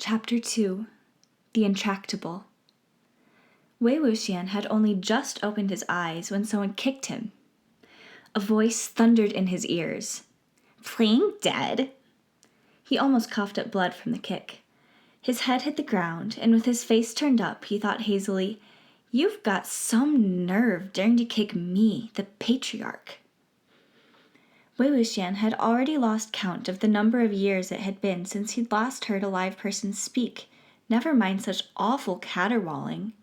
Chapter 2 The Intractable. Wei Wuxian had only just opened his eyes when someone kicked him. A voice thundered in his ears. "Playing dead?" He almost coughed up blood from the kick. His head hit the ground, and with his face turned up, he thought hazily, "You've got some nerve daring to kick me, the patriarch." Wei Wuxian had already lost count of the number of years it had been since he'd last heard a live person speak, never mind such awful caterwauling.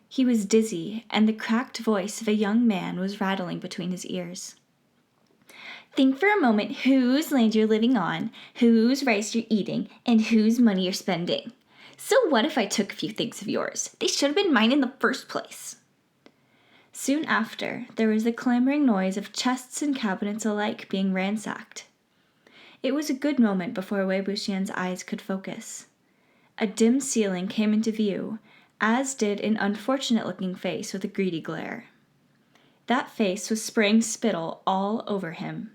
He was dizzy, and the cracked voice of a young man was rattling between his ears. "Think for a moment whose land you're living on, whose rice you're eating, and whose money you're spending. So what if I took a few things of yours? They should have been mine in the first place." Soon after, there was the clamoring noise of chests and cabinets alike being ransacked. It was a good moment before Wei Wuxian's eyes could focus. A dim ceiling came into view, as did an unfortunate-looking face with a greedy glare. That face was spraying spittle all over him.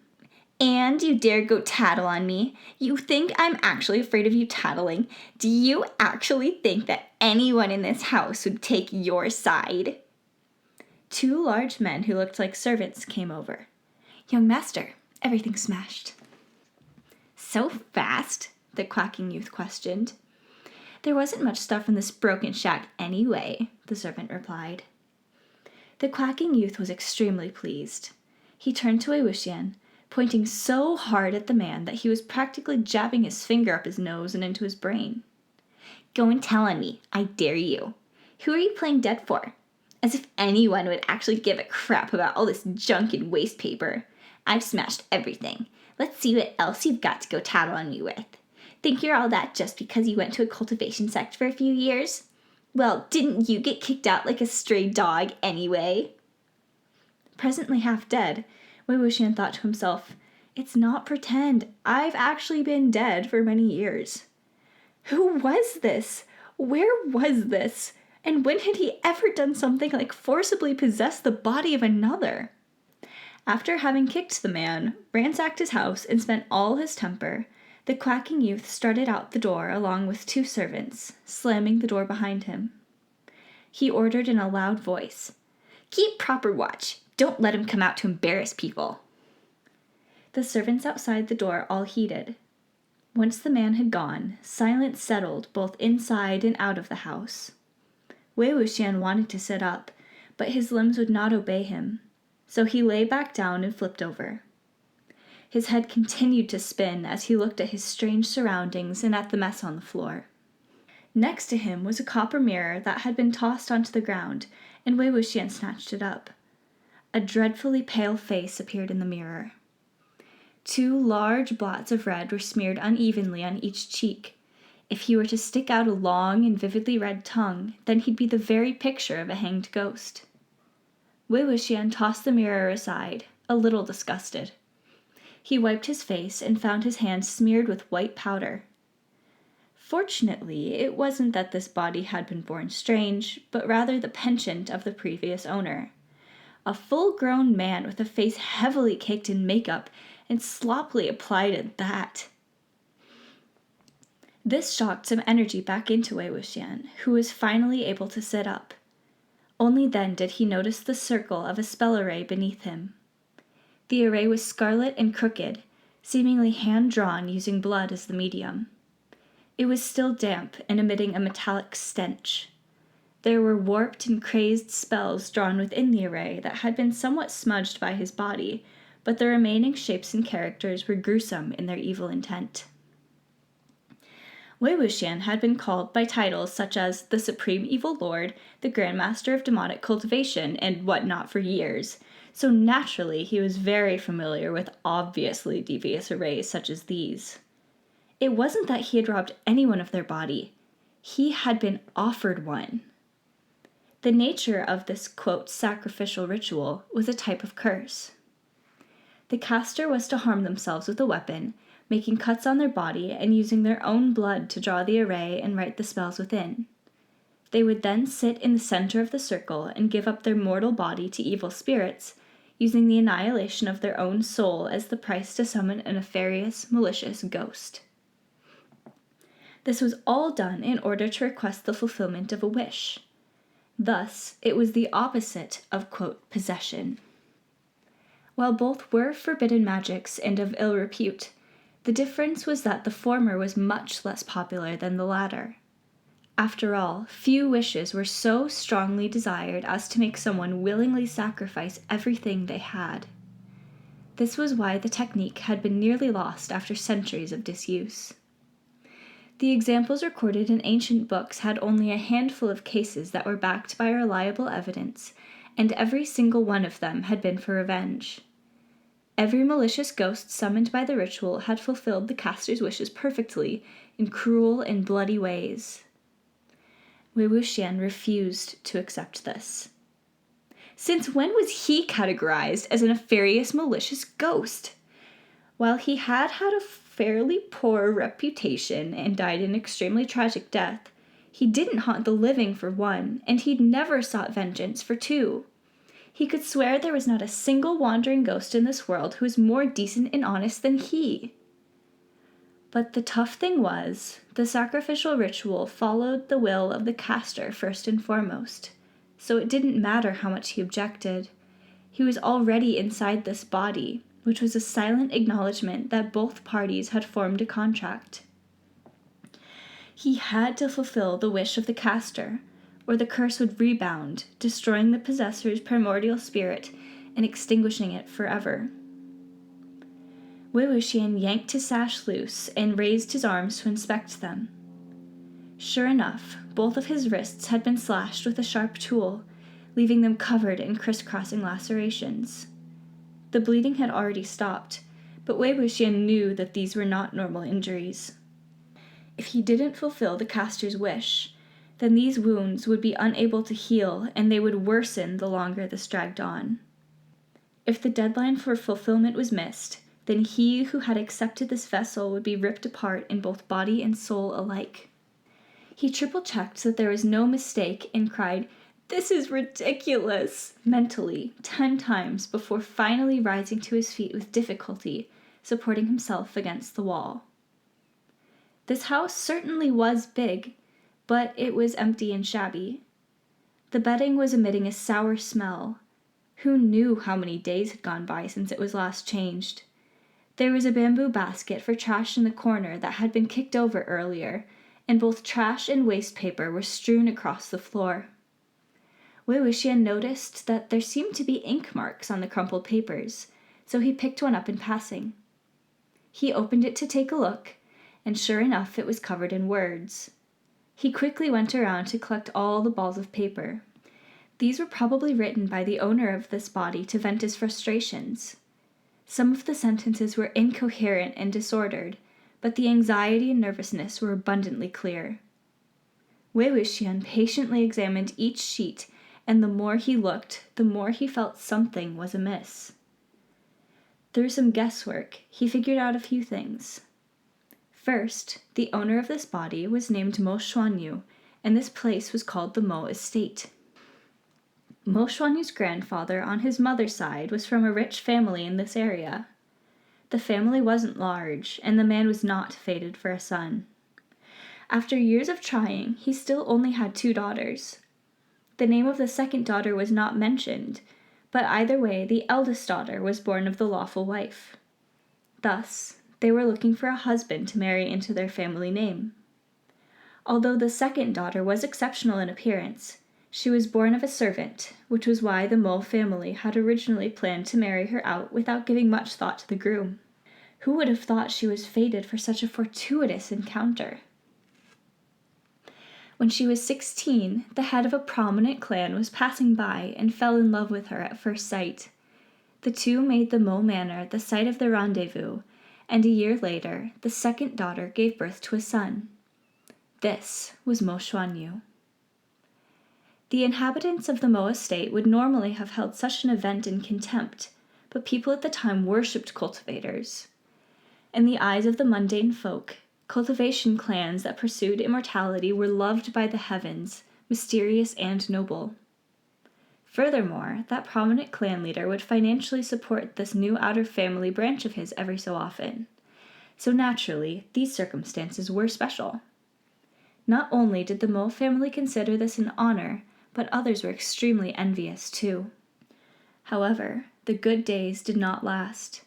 "And you dare go tattle on me? You think I'm actually afraid of you tattling? Do you actually think that anyone in this house would take your side?" Two large men who looked like servants came over. "Young master, everything's smashed." "So fast?" the quacking youth questioned. "There wasn't much stuff in this broken shack anyway," the servant replied. The quacking youth was extremely pleased. He turned to Wei Wuxian, pointing so hard at the man that he was practically jabbing his finger up his nose and into his brain. "Go and tell on me, I dare you. Who are you playing dead for? As if anyone would actually give a crap about all this junk and waste paper. I've smashed everything. Let's see what else you've got to go tattle on me with. Think you're all that just because you went to a cultivation sect for a few years? Well, didn't you get kicked out like a stray dog anyway?" Presently half dead, Wei Wuxian thought to himself, "It's not pretend. I've actually been dead for many years. Who was this? Where was this? And when had he ever done something like forcibly possess the body of another?" After having kicked the man, ransacked his house, and spent all his temper, the quacking youth started out the door along with two servants, slamming the door behind him. He ordered in a loud voice, "Keep proper watch. Don't let him come out to embarrass people." The servants outside the door all heeded. Once the man had gone, silence settled both inside and out of the house. Wei Wuxian wanted to sit up, but his limbs would not obey him, so he lay back down and flipped over. His head continued to spin as he looked at his strange surroundings and at the mess on the floor. Next to him was a copper mirror that had been tossed onto the ground, and Wei Wuxian snatched it up. A dreadfully pale face appeared in the mirror. Two large blots of red were smeared unevenly on each cheek. If he were to stick out a long and vividly red tongue, then he'd be the very picture of a hanged ghost. Wei Wuxian tossed the mirror aside, a little disgusted. He wiped his face and found his hands smeared with white powder. Fortunately, it wasn't that this body had been born strange, but rather the penchant of the previous owner. A full-grown man with a face heavily caked in makeup and sloppily applied at that. This shocked some energy back into Wei Wuxian, who was finally able to sit up. Only then did he notice the circle of a spell array beneath him. The array was scarlet and crooked, seemingly hand-drawn using blood as the medium. It was still damp and emitting a metallic stench. There were warped and crazed spells drawn within the array that had been somewhat smudged by his body, but the remaining shapes and characters were gruesome in their evil intent. Wei Wuxian had been called by titles such as the Supreme Evil Lord, the Grandmaster of Demonic Cultivation, and whatnot for years, so naturally he was very familiar with obviously devious arrays such as these. It wasn't that he had robbed anyone of their body. He had been offered one. The nature of this, quote, sacrificial ritual was a type of curse. The caster was to harm themselves with a weapon, making cuts on their body and using their own blood to draw the array and write the spells within. They would then sit in the center of the circle and give up their mortal body to evil spirits, using the annihilation of their own soul as the price to summon a nefarious, malicious ghost. This was all done in order to request the fulfillment of a wish. Thus, it was the opposite of, quote, possession. While both were forbidden magics and of ill repute, the difference was that the former was much less popular than the latter. After all, few wishes were so strongly desired as to make someone willingly sacrifice everything they had. This was why the technique had been nearly lost after centuries of disuse. The examples recorded in ancient books had only a handful of cases that were backed by reliable evidence, and every single one of them had been for revenge. Every malicious ghost summoned by the ritual had fulfilled the caster's wishes perfectly, in cruel and bloody ways. Wei Wuxian refused to accept this. Since when was he categorized as a nefarious, malicious ghost? While he had had a fairly poor reputation and died an extremely tragic death, he didn't haunt the living for one, and he'd never sought vengeance for two. He could swear there was not a single wandering ghost in this world who was more decent and honest than he. But the tough thing was, the sacrificial ritual followed the will of the caster first and foremost, so it didn't matter how much he objected. He was already inside this body, which was a silent acknowledgement that both parties had formed a contract. He had to fulfill the wish of the caster, or the curse would rebound, destroying the possessor's primordial spirit and extinguishing it forever. Wei Wuxian yanked his sash loose and raised his arms to inspect them. Sure enough, both of his wrists had been slashed with a sharp tool, leaving them covered in crisscrossing lacerations. The bleeding had already stopped, but Wei Wuxian knew that these were not normal injuries. If he didn't fulfill the caster's wish, then these wounds would be unable to heal and they would worsen the longer this dragged on. If the deadline for fulfillment was missed, then he who had accepted this vessel would be ripped apart in both body and soul alike. He triple-checked that there was no mistake and cried, "This is ridiculous!" mentally 10 times before finally rising to his feet with difficulty, supporting himself against the wall. This house certainly was big, but it was empty and shabby. The bedding was emitting a sour smell. Who knew how many days had gone by since it was last changed? There was a bamboo basket for trash in the corner that had been kicked over earlier, and both trash and waste paper were strewn across the floor. Wei Wuxian noticed that there seemed to be ink marks on the crumpled papers, so he picked one up in passing. He opened it to take a look, and sure enough it was covered in words. He quickly went around to collect all the balls of paper. These were probably written by the owner of this body to vent his frustrations. Some of the sentences were incoherent and disordered, but the anxiety and nervousness were abundantly clear. Wei Wuxian patiently examined each sheet, and the more he looked, the more he felt something was amiss. Through some guesswork, he figured out a few things. First, the owner of this body was named Mo Xuanyu, and this place was called the Mo Estate. Mo Xuanyu's grandfather on his mother's side was from a rich family in this area. The family wasn't large, and the man was not fated for a son. After years of trying, he still only had 2 daughters. The name of the second daughter was not mentioned, but either way, the eldest daughter was born of the lawful wife. Thus, they were looking for a husband to marry into their family name. Although the second daughter was exceptional in appearance, she was born of a servant, which was why the Mo family had originally planned to marry her out without giving much thought to the groom. Who would have thought she was fated for such a fortuitous encounter? When she was 16, the head of a prominent clan was passing by and fell in love with her at first sight. The two made the Mo Manor the site of their rendezvous, and a year later, the second daughter gave birth to a son. This was Mo Xuanyu. The inhabitants of the Mo estate would normally have held such an event in contempt, but people at the time worshipped cultivators. In the eyes of the mundane folk, cultivation clans that pursued immortality were loved by the heavens, mysterious and noble. Furthermore, that prominent clan leader would financially support this new outer family branch of his every so often. So naturally, these circumstances were special. Not only did the Mo family consider this an honor, but others were extremely envious too. However, the good days did not last.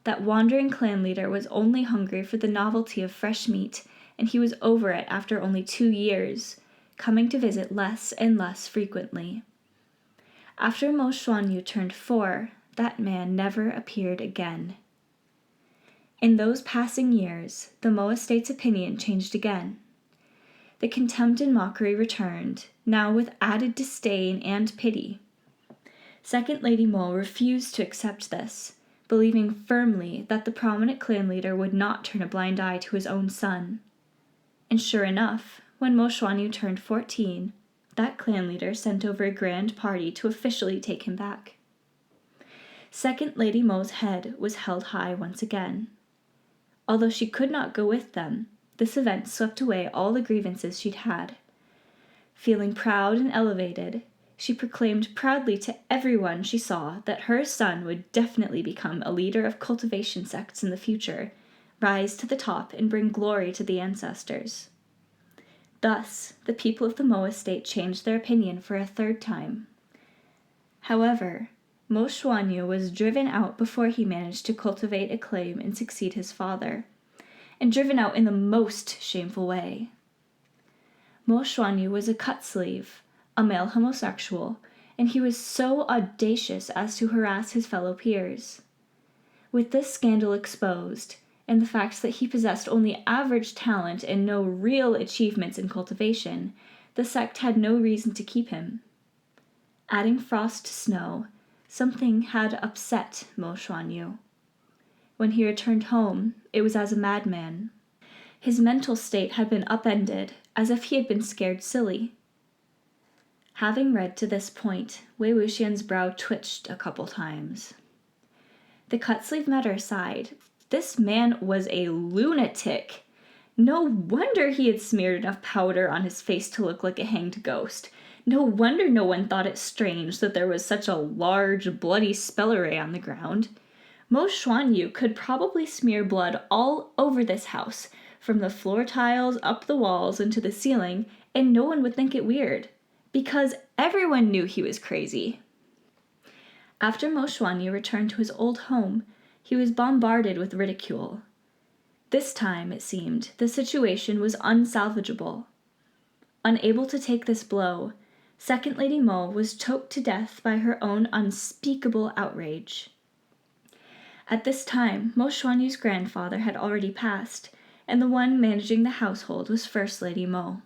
That wandering clan leader was only hungry for the novelty of fresh meat, and he was over it after only 2 years, coming to visit less and less frequently. After Mo Xuanyu turned 4, that man never appeared again. In those passing years, the Mo estate's opinion changed again. The contempt and mockery returned, now with added disdain and pity. Second Lady Mo refused to accept this, believing firmly that the prominent clan leader would not turn a blind eye to his own son. And sure enough, when Mo Xuanyu turned 14, that clan leader sent over a grand party to officially take him back. Second Lady Mo's head was held high once again. Although she could not go with them, this event swept away all the grievances she'd had. Feeling proud and elevated, she proclaimed proudly to everyone she saw that her son would definitely become a leader of cultivation sects in the future, rise to the top and bring glory to the ancestors. Thus, the people of the Mo estate changed their opinion for a 3rd time. However, Mo Xuanyu was driven out before he managed to cultivate acclaim and succeed his father, and driven out in the most shameful way. Mo Xuanyu was a cut sleeve, a male homosexual, and he was so audacious as to harass his fellow peers. With this scandal exposed, and the fact that he possessed only average talent and no real achievements in cultivation, the sect had no reason to keep him. Adding frost to snow, something had upset Mo Xuanyu. When he returned home, it was as a madman. His mental state had been upended, as if he had been scared silly. Having read to this point, Wei Wuxian's brow twitched a couple times. The cut-sleeve matter aside, this man was a lunatic. No wonder he had smeared enough powder on his face to look like a hanged ghost. No wonder no one thought it strange that there was such a large, bloody spell array on the ground. Mo Xuanyu could probably smear blood all over this house, from the floor tiles up the walls into the ceiling, and no one would think it weird, because everyone knew he was crazy. After Mo Xuanyu returned to his old home, he was bombarded with ridicule. This time, it seemed, the situation was unsalvageable. Unable to take this blow, Second Lady Mo was choked to death by her own unspeakable outrage. At this time, Mo Xuanyu's grandfather had already passed, and the one managing the household was First Lady Mo.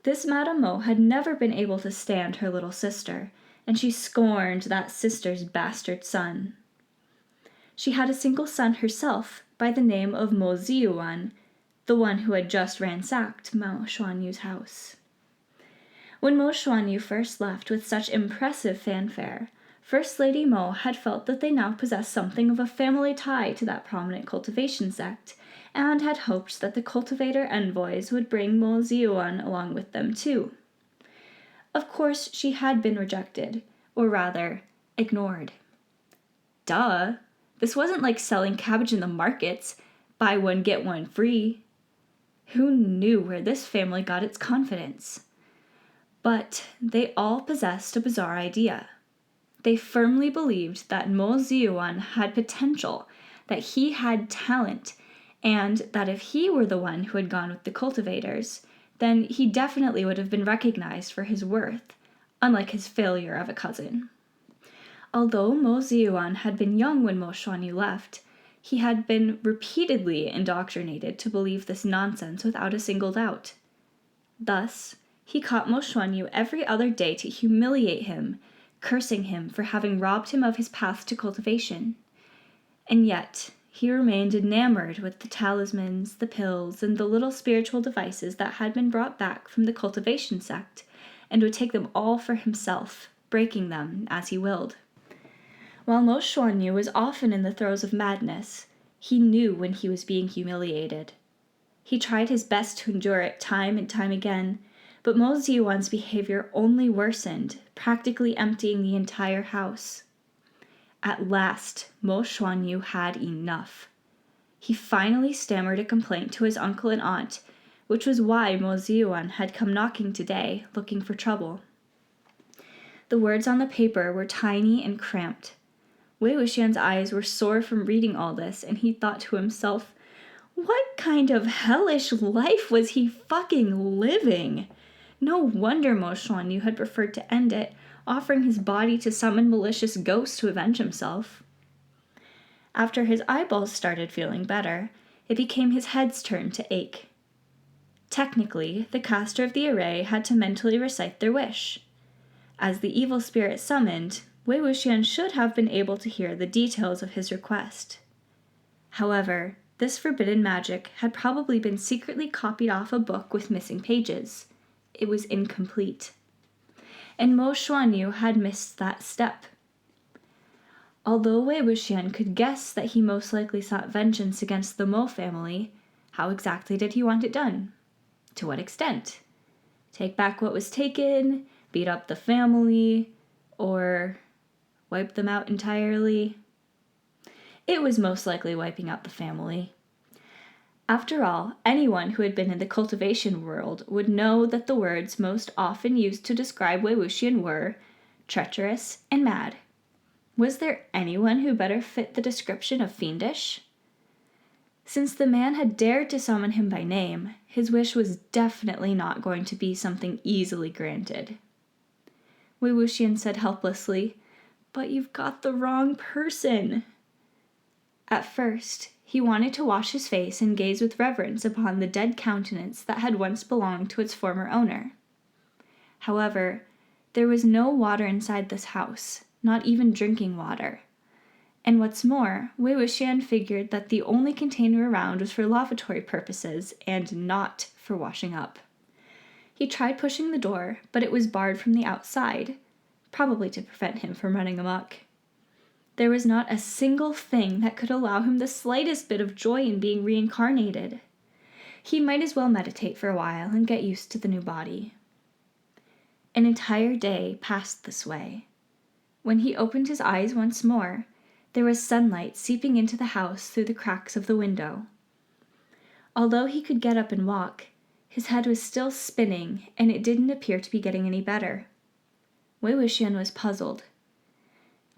This Madame Mo had never been able to stand her little sister, and she scorned that sister's bastard son. She had a single son herself, by the name of Mo Ziyuan, the one who had just ransacked Mo Xuanyu's house. When Mo Xuanyu first left with such impressive fanfare, First Lady Mo had felt that they now possessed something of a family tie to that prominent cultivation sect, and had hoped that the cultivator envoys would bring Mo Ziyuan along with them too. Of course, she had been rejected, or rather, ignored. Duh! This wasn't like selling cabbage in the markets, buy one get one free. Who knew where this family got its confidence? But they all possessed a bizarre idea. They firmly believed that Mo Ziyuan had potential, that he had talent, and that if he were the one who had gone with the cultivators, then he definitely would have been recognized for his worth, unlike his failure of a cousin. Although Mo Ziyuan had been young when Mo Xuanyu left, he had been repeatedly indoctrinated to believe this nonsense without a single doubt. Thus, he caught Mo Xuanyu every other day to humiliate him, cursing him for having robbed him of his path to cultivation. And yet, he remained enamored with the talismans, the pills, and the little spiritual devices that had been brought back from the cultivation sect, and would take them all for himself, breaking them as he willed. While Mo Xuanyu was often in the throes of madness, he knew when he was being humiliated. He tried his best to endure it time and time again, but Mo Ziyuan's behavior only worsened, practically emptying the entire house. At last, Mo Xuanyu had enough. He finally stammered a complaint to his uncle and aunt, which was why Mo Ziyuan had come knocking today, looking for trouble. The words on the paper were tiny and cramped. Wei Wuxian's eyes were sore from reading all this, and he thought to himself, what kind of hellish life was he fucking living? No wonder Mo Xuanyu had preferred to end it, offering his body to summon malicious ghosts to avenge himself. After his eyeballs started feeling better, it became his head's turn to ache. Technically, the caster of the array had to mentally recite their wish. As the evil spirit summoned, Wei Wuxian should have been able to hear the details of his request. However, this forbidden magic had probably been secretly copied off a book with missing pages. It was incomplete. And Mo Xuanyu had missed that step. Although Wei Wuxian could guess that he most likely sought vengeance against the Mo family, how exactly did he want it done? To what extent? Take back what was taken, beat up the family, or wipe them out entirely? It was most likely wiping out the family. After all, anyone who had been in the cultivation world would know that the words most often used to describe Wei Wuxian were treacherous and mad. Was there anyone who better fit the description of fiendish? Since the man had dared to summon him by name, his wish was definitely not going to be something easily granted. Wei Wuxian said helplessly, "But you've got the wrong person." At first, he wanted to wash his face and gaze with reverence upon the dead countenance that had once belonged to its former owner. However, there was no water inside this house, not even drinking water. And what's more, Wei Wuxian figured that the only container around was for lavatory purposes and not for washing up. He tried pushing the door, but it was barred from the outside, probably to prevent him from running amok. There was not a single thing that could allow him the slightest bit of joy in being reincarnated. He might as well meditate for a while and get used to the new body. An entire day passed this way. When he opened his eyes once more, there was sunlight seeping into the house through the cracks of the window. Although he could get up and walk, his head was still spinning, and it didn't appear to be getting any better. Wei Wuxian was puzzled.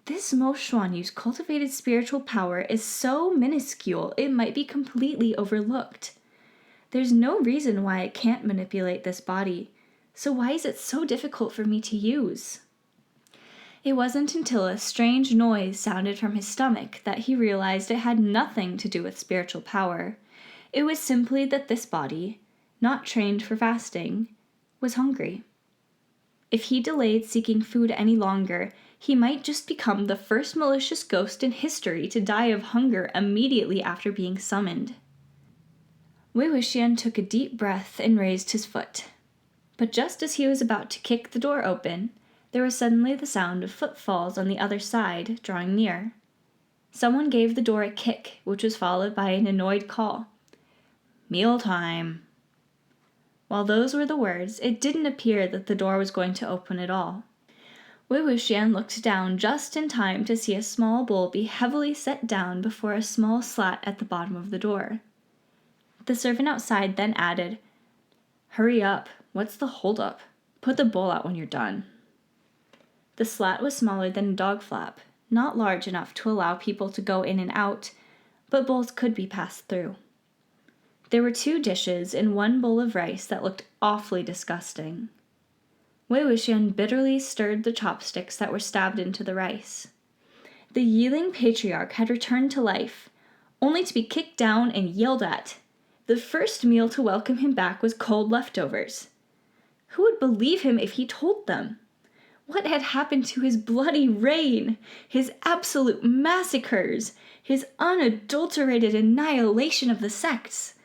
This Mo Xuanyu's cultivated spiritual power is so minuscule it might be completely overlooked. There's no reason why it can't manipulate this body, so why is it so difficult for me to use? It wasn't until a strange noise sounded from his stomach that he realized it had nothing to do with spiritual power. It was simply that this body, not trained for fasting, was hungry. If he delayed seeking food any longer, he might just become the first malicious ghost in history to die of hunger immediately after being summoned. Wei Wuxian took a deep breath and raised his foot. But just as he was about to kick the door open, there was suddenly the sound of footfalls on the other side, drawing near. Someone gave the door a kick, which was followed by an annoyed call. "Meal time." While those were the words, it didn't appear that the door was going to open at all. Wei Wuxian looked down just in time to see a small bowl be heavily set down before a small slat at the bottom of the door. The servant outside then added, "Hurry up, what's the holdup? Put the bowl out when you're done." The slat was smaller than a dog flap, not large enough to allow people to go in and out, but bowls could be passed through. There were 2 dishes and 1 bowl of rice that looked awfully disgusting. Wei Wuxian bitterly stirred the chopsticks that were stabbed into the rice. The Yiling patriarch had returned to life, only to be kicked down and yelled at. The first meal to welcome him back was cold leftovers. Who would believe him if he told them? What had happened to his bloody reign, his absolute massacres, his unadulterated annihilation of the sects?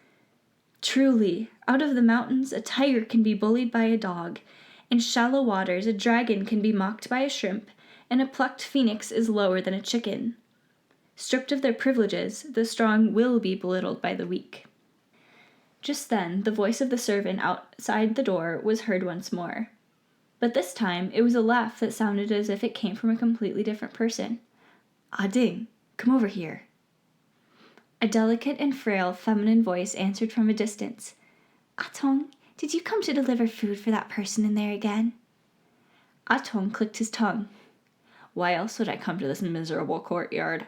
Truly, out of the mountains a tiger can be bullied by a dog, in shallow waters a dragon can be mocked by a shrimp, and a plucked phoenix is lower than a chicken. Stripped of their privileges, the strong will be belittled by the weak. Just then, the voice of the servant outside the door was heard once more. But this time, it was a laugh that sounded as if it came from a completely different person. "Ah Ding, come over here." A delicate and frail feminine voice answered from a distance. Atong, did you come to deliver food for that person in there again? Atong clicked his tongue. Why else would I come to this miserable courtyard?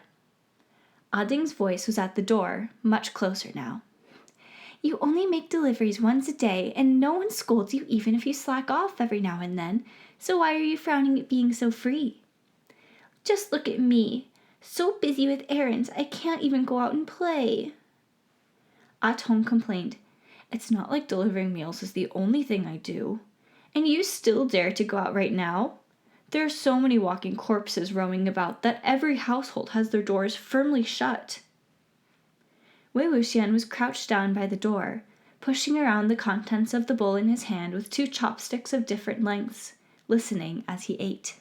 Ding's voice was at the door, much closer now. You only make deliveries once a day, and no one scolds you even if you slack off every now and then, so why are you frowning at being so free? Just look at me. So busy with errands, I can't even go out and play. Atong complained. It's not like delivering meals is the only thing I do. And you still dare to go out right now? There are so many walking corpses roaming about that every household has their doors firmly shut. Wei Wuxian was crouched down by the door, pushing around the contents of the bowl in his hand with 2 chopsticks of different lengths, listening as he ate.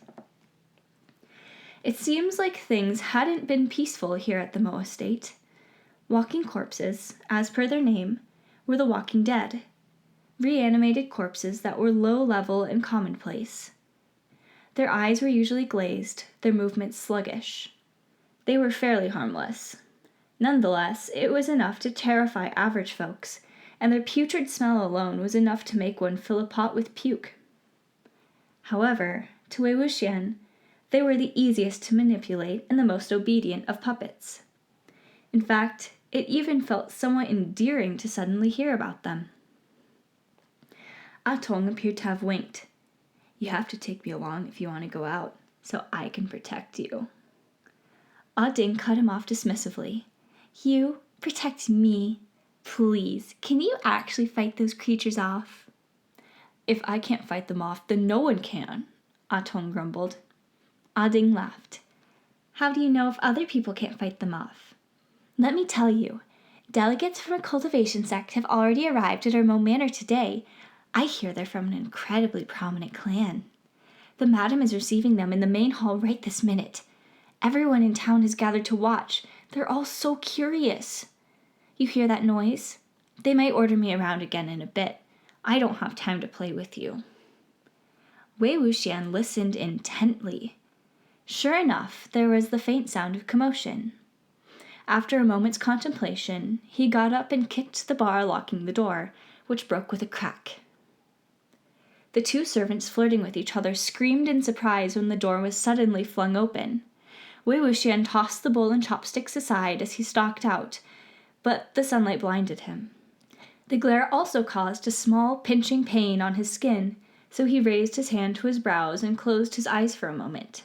It seems like things hadn't been peaceful here at the Mo estate. Walking corpses, as per their name, were the walking dead, reanimated corpses that were low-level and commonplace. Their eyes were usually glazed, their movements sluggish. They were fairly harmless. Nonetheless, it was enough to terrify average folks, and their putrid smell alone was enough to make one fill a pot with puke. However, to Wei Wuxian, they were the easiest to manipulate and the most obedient of puppets. In fact, it even felt somewhat endearing to suddenly hear about them. Atong appeared to have winked. You have to take me along if you want to go out, so I can protect you. Ding cut him off dismissively. You protect me? Please, can you actually fight those creatures off? If I can't fight them off, then no one can, Atong grumbled. Ding laughed. How do you know if other people can't fight them off? Let me tell you, delegates from a cultivation sect have already arrived at our Mo Manor today. I hear they're from an incredibly prominent clan. The madam is receiving them in the main hall right this minute. Everyone in town has gathered to watch. They're all so curious. You hear that noise? They might order me around again in a bit. I don't have time to play with you. Wei Wuxian listened intently. Sure enough, there was the faint sound of commotion. After a moment's contemplation, he got up and kicked the bar locking the door, which broke with a crack. The 2 servants flirting with each other screamed in surprise when the door was suddenly flung open. Wei Wuxian tossed the bowl and chopsticks aside as he stalked out, but the sunlight blinded him. The glare also caused a small pinching pain on his skin, so he raised his hand to his brows and closed his eyes for a moment.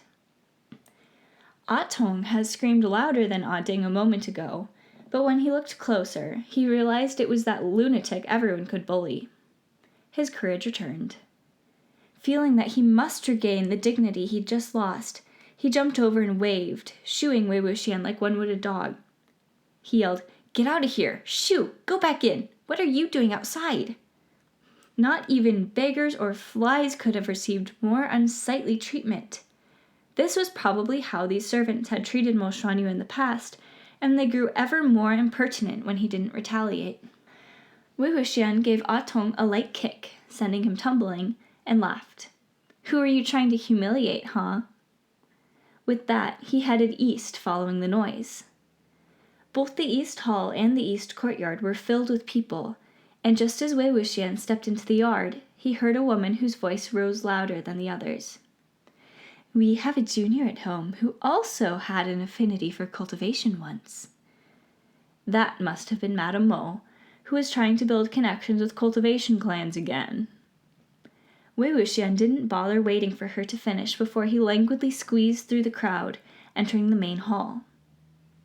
Atong had screamed louder than Ding a moment ago, but when he looked closer, he realized it was that lunatic everyone could bully. His courage returned. Feeling that he must regain the dignity he'd just lost, he jumped over and waved, shooing Wei Wuxian like one would a dog. He yelled, "Get out of here! Shoo! Go back in! What are you doing outside?" Not even beggars or flies could have received more unsightly treatment. This was probably how these servants had treated Mo Xuanyu in the past, and they grew ever more impertinent when he didn't retaliate. Wei Wuxian gave Atong a light kick, sending him tumbling, and laughed. "Who are you trying to humiliate, huh?" With that, he headed east, following the noise. Both the East Hall and the East Courtyard were filled with people, and just as Wei Wuxian stepped into the yard, he heard a woman whose voice rose louder than the others. "We have a junior at home who also had an affinity for cultivation once." That must have been Madame Mo, who was trying to build connections with cultivation clans again. Wei Wuxian didn't bother waiting for her to finish before he languidly squeezed through the crowd, entering the main hall.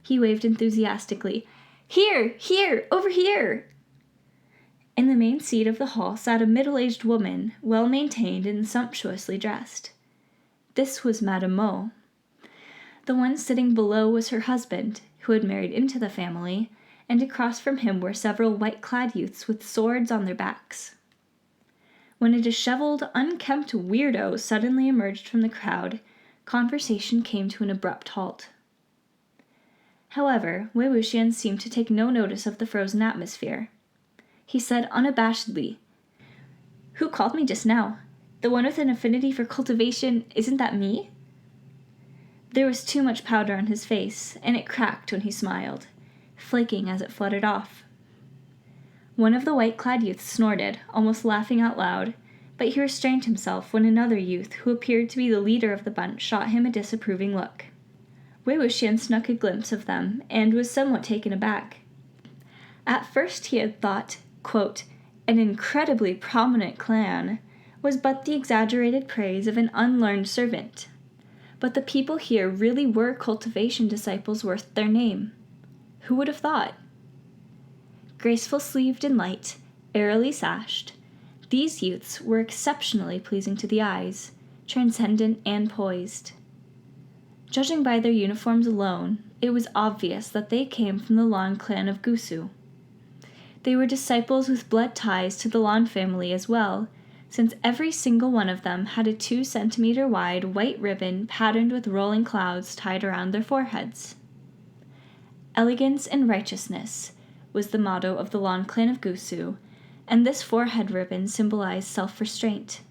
He waved enthusiastically, "Here! Here! Over here!" In the main seat of the hall sat a middle-aged woman, well-maintained and sumptuously dressed. This was Madame Mo. The one sitting below was her husband, who had married into the family, and across from him were several white-clad youths with swords on their backs. When a disheveled, unkempt weirdo suddenly emerged from the crowd, conversation came to an abrupt halt. However, Wei Wuxian seemed to take no notice of the frozen atmosphere. He said unabashedly, "Who called me just now? The one with an affinity for cultivation, isn't that me?" There was too much powder on his face, and it cracked when he smiled, flaking as it fluttered off. One of the white-clad youths snorted, almost laughing out loud, but he restrained himself when another youth, who appeared to be the leader of the bunch, shot him a disapproving look. Wei Wuxian snuck a glimpse of them and was somewhat taken aback. At first he had thought, quote, an incredibly prominent clan was but the exaggerated praise of an unlearned servant. But the people here really were cultivation disciples worth their name. Who would have thought? Graceful-sleeved and light, airily sashed, these youths were exceptionally pleasing to the eyes, transcendent and poised. Judging by their uniforms alone, it was obvious that they came from the Lan clan of Gusu. They were disciples with blood ties to the Lan family as well, since every single one of them had a 2-centimeter wide white ribbon patterned with rolling clouds tied around their foreheads. Elegance and righteousness was the motto of the Lan clan of Gusu, and this forehead ribbon symbolized self-restraint.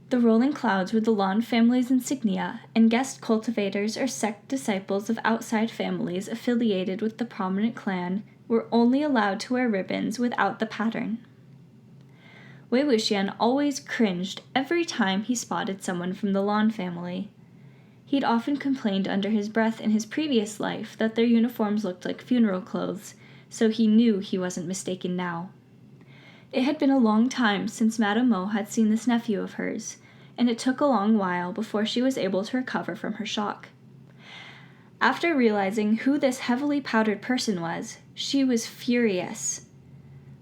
The rolling clouds were the Lan family's insignia, and guest cultivators or sect disciples of outside families affiliated with the prominent clan were only allowed to wear ribbons without the pattern. Wei Wuxian always cringed every time he spotted someone from the Lan family. He'd often complained under his breath in his previous life that their uniforms looked like funeral clothes, so he knew he wasn't mistaken now. It had been a long time since Madame Mo had seen this nephew of hers, and it took a long while before she was able to recover from her shock. After realizing who this heavily powdered person was, she was furious.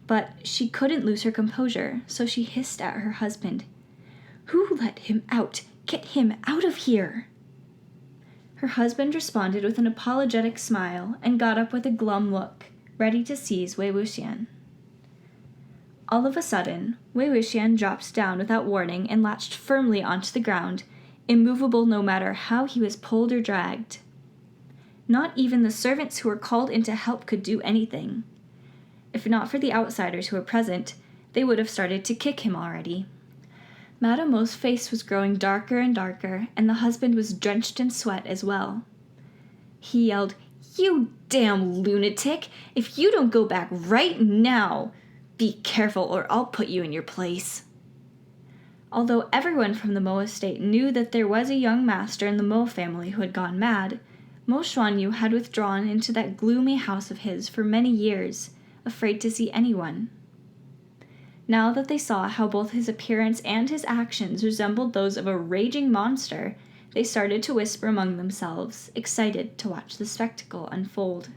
But she couldn't lose her composure, so she hissed at her husband. "Who let him out? Get him out of here!" Her husband responded with an apologetic smile and got up with a glum look, ready to seize Wei Wuxian. All of a sudden, Wei Wuxian dropped down without warning and latched firmly onto the ground, immovable no matter how he was pulled or dragged. Not even the servants who were called in to help could do anything. If not for the outsiders who were present, they would have started to kick him already. Madame Mo's face was growing darker and darker, and the husband was drenched in sweat as well. He yelled, "You damn lunatic! If you don't go back right now, be careful or I'll put you in your place." Although everyone from the Mo estate knew that there was a young master in the Mo family who had gone mad, Mo Xuanyu had withdrawn into that gloomy house of his for many years, afraid to see anyone. Now that they saw how both his appearance and his actions resembled those of a raging monster, they started to whisper among themselves, excited to watch the spectacle unfold.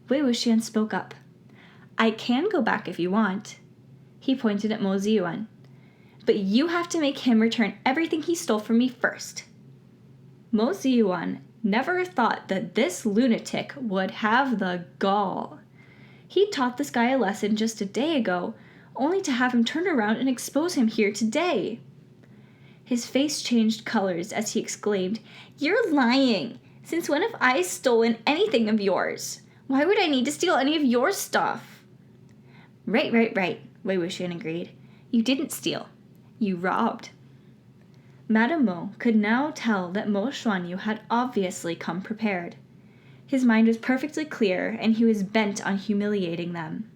Wei Wuxian spoke up. "I can go back if you want." He pointed at Mo Ziyuan. "But you have to make him return everything he stole from me first." Mo Ziyuan never thought that this lunatic would have the gall. He taught this guy a lesson just a day ago, only to have him turn around and expose him here today. His face changed colors as he exclaimed, "You're lying! Since when have I stolen anything of yours? Why would I need to steal any of your stuff?" Right, Wei Wuxian agreed. "You didn't steal. You robbed." Madame Mo could now tell that Mo Xuanyu had obviously come prepared. His mind was perfectly clear, and he was bent on humiliating them.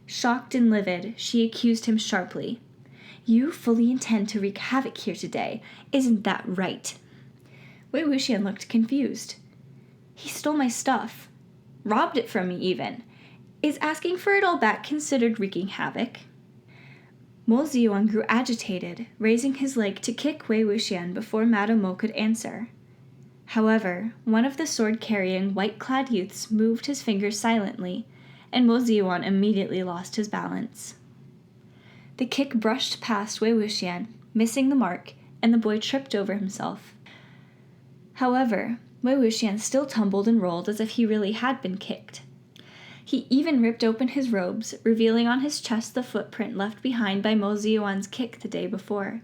Shocked and livid, she accused him sharply. "You fully intend to wreak havoc here today, isn't that right?" Wei Wuxian looked confused. "He stole my stuff. Robbed it from me, even. Is asking for it all back considered wreaking havoc?" Mo Ziyuan grew agitated, raising his leg to kick Wei Wuxian before Madame Mo could answer. However, one of the sword-carrying, white-clad youths moved his fingers silently, and Mo Ziyuan immediately lost his balance. The kick brushed past Wei Wuxian, missing the mark, and the boy tripped over himself. However, Wei Wuxian still tumbled and rolled as if he really had been kicked. He even ripped open his robes, revealing on his chest the footprint left behind by Mo Ziyuan's kick the day before.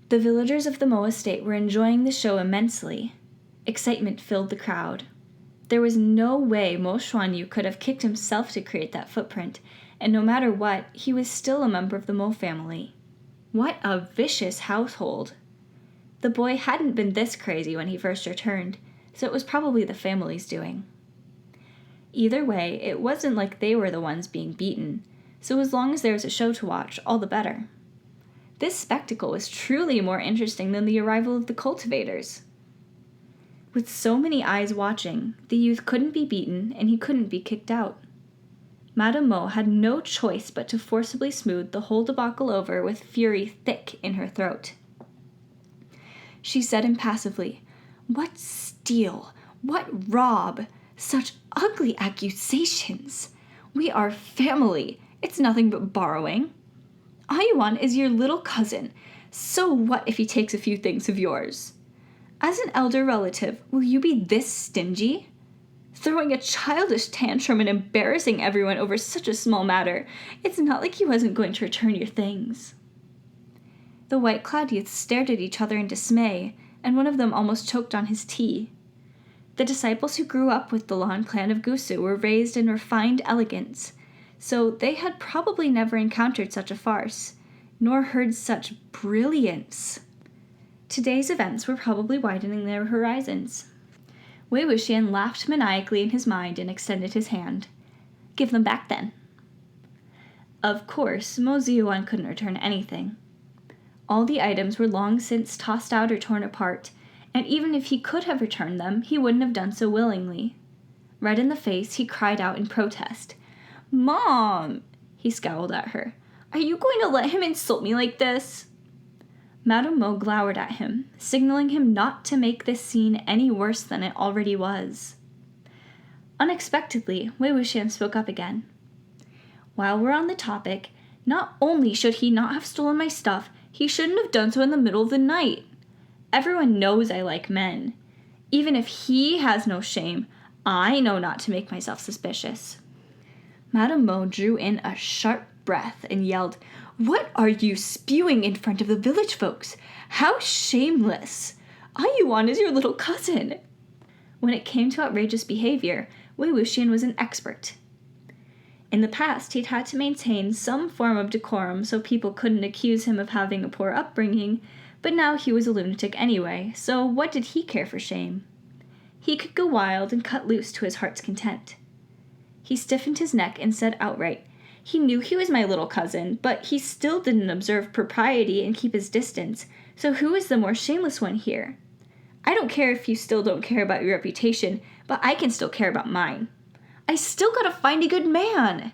The villagers of the Mo estate were enjoying the show immensely. Excitement filled the crowd. There was no way Mo Xuanyu could have kicked himself to create that footprint, and no matter what, he was still a member of the Mo family. What a vicious household! The boy hadn't been this crazy when he first returned, so it was probably the family's doing. Either way, it wasn't like they were the ones being beaten, so as long as there was a show to watch, all the better. This spectacle was truly more interesting than the arrival of the cultivators. With so many eyes watching, the youth couldn't be beaten and he couldn't be kicked out. Madame Mo had no choice but to forcibly smooth the whole debacle over with fury thick in her throat. She said impassively, "What steal? What rob? Such ugly accusations! We are family. It's nothing but borrowing. Ayuan is your little cousin. So what if he takes a few things of yours? As an elder relative, will you be this stingy? Throwing a childish tantrum and embarrassing everyone over such a small matter. It's not like he wasn't going to return your things." The white-clad youths stared at each other in dismay, and one of them almost choked on his tea. The disciples who grew up with the Lan clan of Gusu were raised in refined elegance, so they had probably never encountered such a farce, nor heard such brilliance. Today's events were probably widening their horizons. Wei Wuxian laughed maniacally in his mind and extended his hand. "Give them back, then." Of course, Mo Ziyuan couldn't return anything. All the items were long since tossed out or torn apart, and even if he could have returned them, he wouldn't have done so willingly. Red in the face, he cried out in protest. "Mom!" He scowled at her. "Are you going to let him insult me like this?" Madame Mo glowered at him, signaling him not to make this scene any worse than it already was. Unexpectedly, Wei Wuxian spoke up again. "While we're on the topic, not only should he not have stolen my stuff, he shouldn't have done so in the middle of the night. Everyone knows I like men. Even if he has no shame, I know not to make myself suspicious." Madame Mo drew in a sharp breath and yelled, "What are you spewing in front of the village folks? How shameless! Ayuan is your little cousin." When it came to outrageous behavior, Wei Wuxian was an expert. In the past, he'd had to maintain some form of decorum so people couldn't accuse him of having a poor upbringing, but now he was a lunatic anyway, so what did he care for shame? He could go wild and cut loose to his heart's content. He stiffened his neck and said outright, "He knew he was my little cousin, but he still didn't observe propriety and keep his distance, so who is the more shameless one here? I don't care if you still don't care about your reputation, but I can still care about mine. I still gotta find a good man!"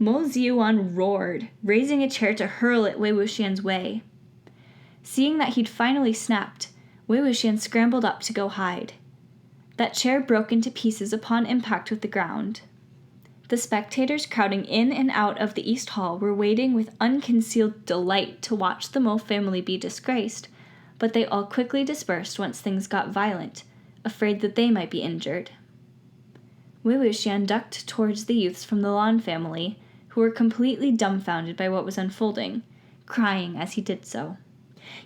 Mo Ziyuan roared, raising a chair to hurl it Wei Wuxian's way. Seeing that he'd finally snapped, Wei Wuxian scrambled up to go hide. That chair broke into pieces upon impact with the ground. The spectators crowding in and out of the East Hall were waiting with unconcealed delight to watch the Mo family be disgraced, but they all quickly dispersed once things got violent, afraid that they might be injured. Wei Wuxian ducked towards the youths from the Lan family, who were completely dumbfounded by what was unfolding, crying as he did so.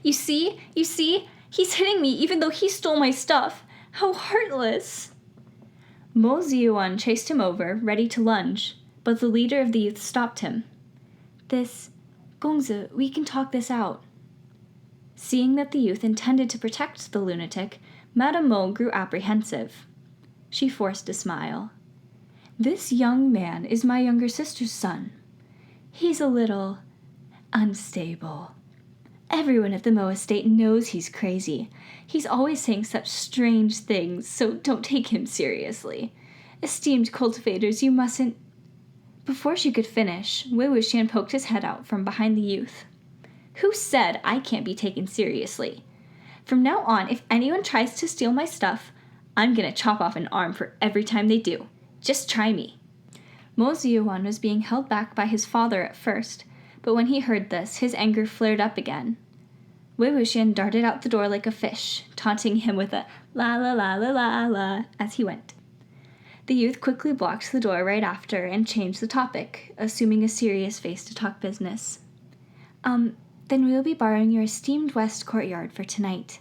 You see? He's hitting me even though he stole my stuff! How heartless!" Mo Ziyuan chased him over, ready to lunge, but the leader of the youth stopped him. Gongzi, we can talk this out." Seeing that the youth intended to protect the lunatic, Madame Mo grew apprehensive. She forced a smile. "This young man is my younger sister's son. He's a little unstable. Everyone at the Mo estate knows he's crazy. He's always saying such strange things, so don't take him seriously. Esteemed cultivators, you mustn't—" Before she could finish, Wei Wuxian poked his head out from behind the youth. "Who said I can't be taken seriously? From now on, if anyone tries to steal my stuff, I'm gonna chop off an arm for every time they do. Just try me." Mo Ziyuan was being held back by his father at first, but when he heard this, his anger flared up again. Wei Wuxian darted out the door like a fish, taunting him with a la la la la la la as he went. The youth quickly blocked the door right after and changed the topic, assuming a serious face to talk business. Then we will be borrowing your esteemed west courtyard for tonight.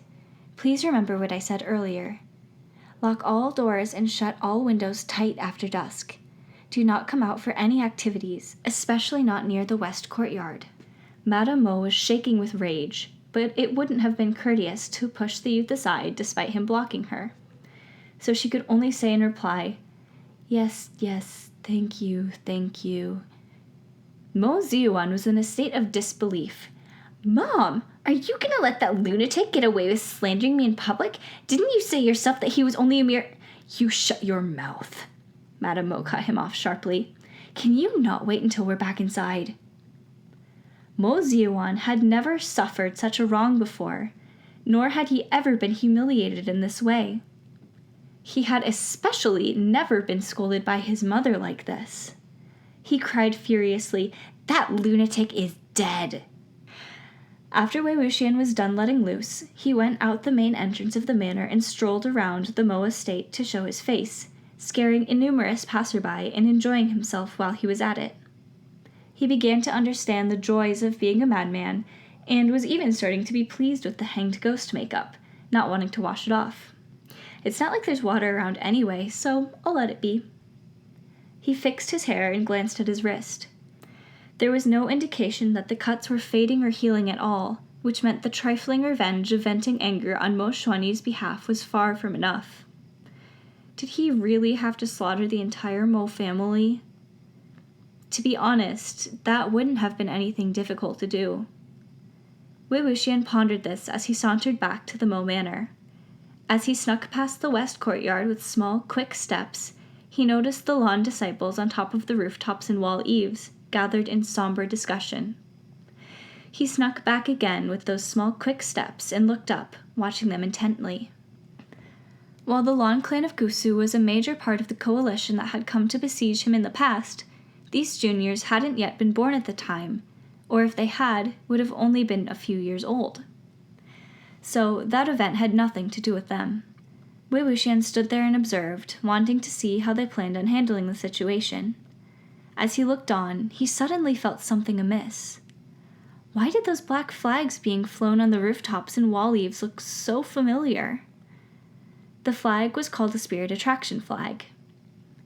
Please remember what I said earlier. Lock all doors and shut all windows tight after dusk. Do not come out for any activities, especially not near the west courtyard." Madame Mo was shaking with rage, but it wouldn't have been courteous to push the youth aside despite him blocking her. So she could only say in reply, Yes, thank you. Mo Ziyuan was in a state of disbelief. Mom, are you gonna let that lunatic get away with slandering me in public? Didn't you say yourself that he was only a mere... You shut your mouth. Madame Mo cut him off sharply. Can you not wait until we're back inside? Mo Ziyuan had never suffered such a wrong before, nor had he ever been humiliated in this way. He had especially never been scolded by his mother like this. He cried furiously, "That lunatic is dead!" After Wei Wuxian was done letting loose, he went out the main entrance of the manor and strolled around the Mo estate to show his face, scaring innumerous passerby and enjoying himself while he was at it. He began to understand the joys of being a madman, and was even starting to be pleased with the hanged ghost makeup, not wanting to wash it off. It's not like there's water around anyway, so I'll let it be. He fixed his hair and glanced at his wrist. There was no indication that the cuts were fading or healing at all, which meant the trifling revenge of venting anger on Mo Xuanyi's behalf was far from enough. Did he really have to slaughter the entire Mo family? To be honest, that wouldn't have been anything difficult to do. Wei Wuxian pondered this as he sauntered back to the Mo Manor. As he snuck past the west courtyard with small, quick steps, he noticed the lawn disciples on top of the rooftops and wall eaves, gathered in somber discussion. He snuck back again with those small, quick steps and looked up, watching them intently. While the Lan clan of Gusu was a major part of the coalition that had come to besiege him in the past, these juniors hadn't yet been born at the time, or if they had, would have only been a few years old. So that event had nothing to do with them. Wei Wuxian stood there and observed, wanting to see how they planned on handling the situation. As he looked on, he suddenly felt something amiss. Why did those black flags being flown on the rooftops and wall eaves look so familiar? The flag was called a spirit attraction flag.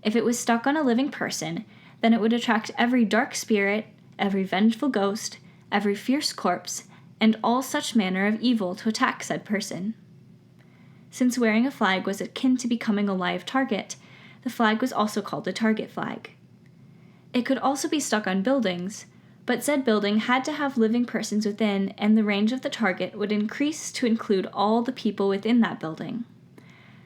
If it was stuck on a living person, then it would attract every dark spirit, every vengeful ghost, every fierce corpse, and all such manner of evil to attack said person. Since wearing a flag was akin to becoming a live target, the flag was also called a target flag. It could also be stuck on buildings, but said building had to have living persons within, and the range of the target would increase to include all the people within that building.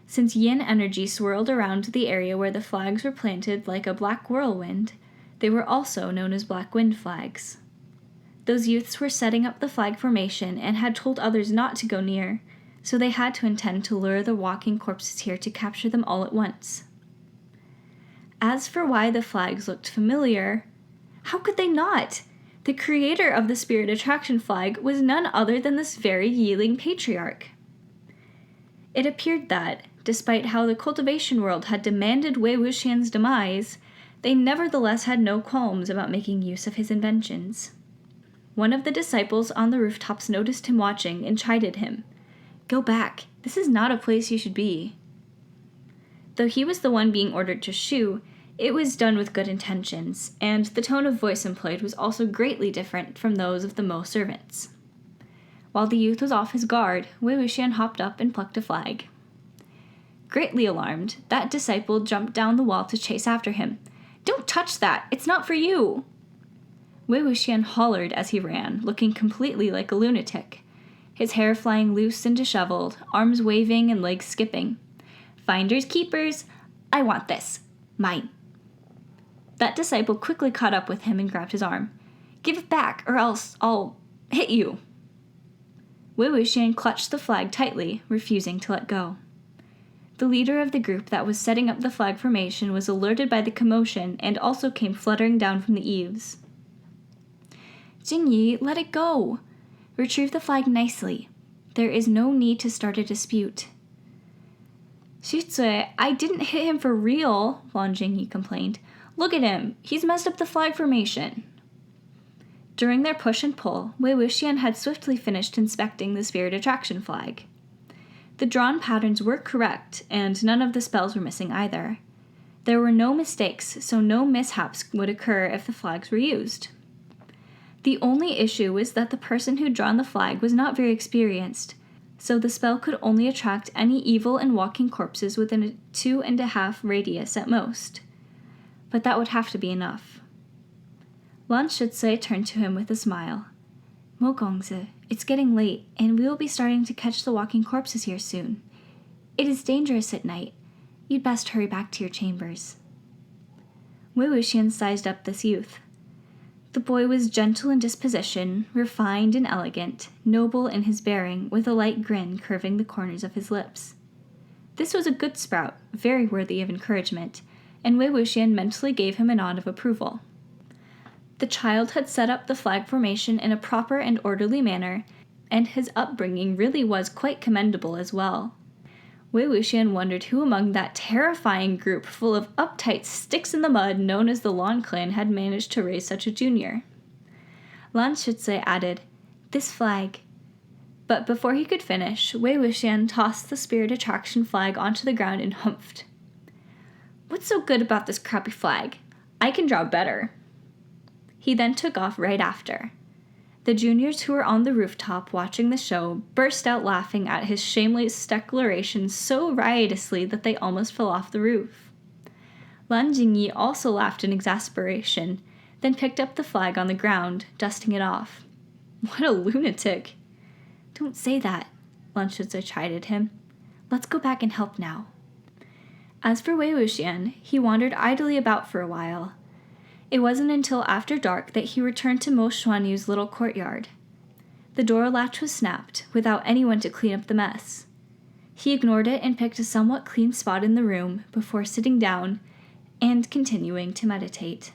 Since yin energy swirled around the area where the flags were planted like a black whirlwind, they were also known as black wind flags. Those youths were setting up the flag formation and had told others not to go near, so they had to intend to lure the walking corpses here to capture them all at once. As for why the flags looked familiar, how could they not? The creator of the spirit attraction flag was none other than this very Yiling patriarch. It appeared that, despite how the cultivation world had demanded Wei Wuxian's demise, they nevertheless had no qualms about making use of his inventions. One of the disciples on the rooftops noticed him watching and chided him. "Go back. This is not a place you should be." Though he was the one being ordered to shoo, it was done with good intentions, and the tone of voice employed was also greatly different from those of the Mo servants. While the youth was off his guard, Wei Wuxian hopped up and plucked a flag. Greatly alarmed, that disciple jumped down the wall to chase after him. "Don't touch that! It's not for you!" Wei Wuxian hollered as he ran, looking completely like a lunatic, his hair flying loose and disheveled, arms waving and legs skipping. "Finders keepers! I want this! Mine!" That disciple quickly caught up with him and grabbed his arm. "Give it back, or else I'll hit you!" Wei Wuxian clutched the flag tightly, refusing to let go. The leader of the group that was setting up the flag formation was alerted by the commotion and also came fluttering down from the eaves. "Jingyi, let it go! Retrieve the flag nicely. There is no need to start a dispute." "Xu I didn't hit him for real," Wang Jingyi complained. "Look at him. He's messed up the flag formation." During their push and pull, Wei Wuxian had swiftly finished inspecting the spirit attraction flag. The drawn patterns were correct, and none of the spells were missing either. There were no mistakes, so no mishaps would occur if the flags were used. The only issue was that the person who'd drawn the flag was not very experienced, so the spell could only attract any evil and walking corpses within a 2.5 radius at most, but that would have to be enough. Lan Shizui turned to him with a smile. Mo Gongzi, it's getting late, and we will be starting to catch the walking corpses here soon. It is dangerous at night. You'd best hurry back to your chambers. Wei Wuxian sized up this youth. The boy was gentle in disposition, refined and elegant, noble in his bearing, with a light grin curving the corners of his lips. This was a good sprout, very worthy of encouragement, and Wei Wuxian mentally gave him a nod of approval. The child had set up the flag formation in a proper and orderly manner, and his upbringing really was quite commendable as well. Wei Wuxian wondered who among that terrifying group full of uptight sticks in the mud known as the Lan clan had managed to raise such a junior. Lan Shizui added, "This flag." But before he could finish, Wei Wuxian tossed the Spirit Attraction flag onto the ground and humphed. "What's so good about this crappy flag? I can draw better." He then took off right after. The juniors who were on the rooftop watching the show burst out laughing at his shameless declaration so riotously that they almost fell off the roof. Lan Jingyi also laughed in exasperation, then picked up the flag on the ground, dusting it off. "What a lunatic!" "Don't say that," Lan Shizui chided him. "Let's go back and help now." As for Wei Wuxian, he wandered idly about for a while. It wasn't until after dark that he returned to Mo Xuanyu's little courtyard. The door latch was snapped, without anyone to clean up the mess. He ignored it and picked a somewhat clean spot in the room before sitting down and continuing to meditate.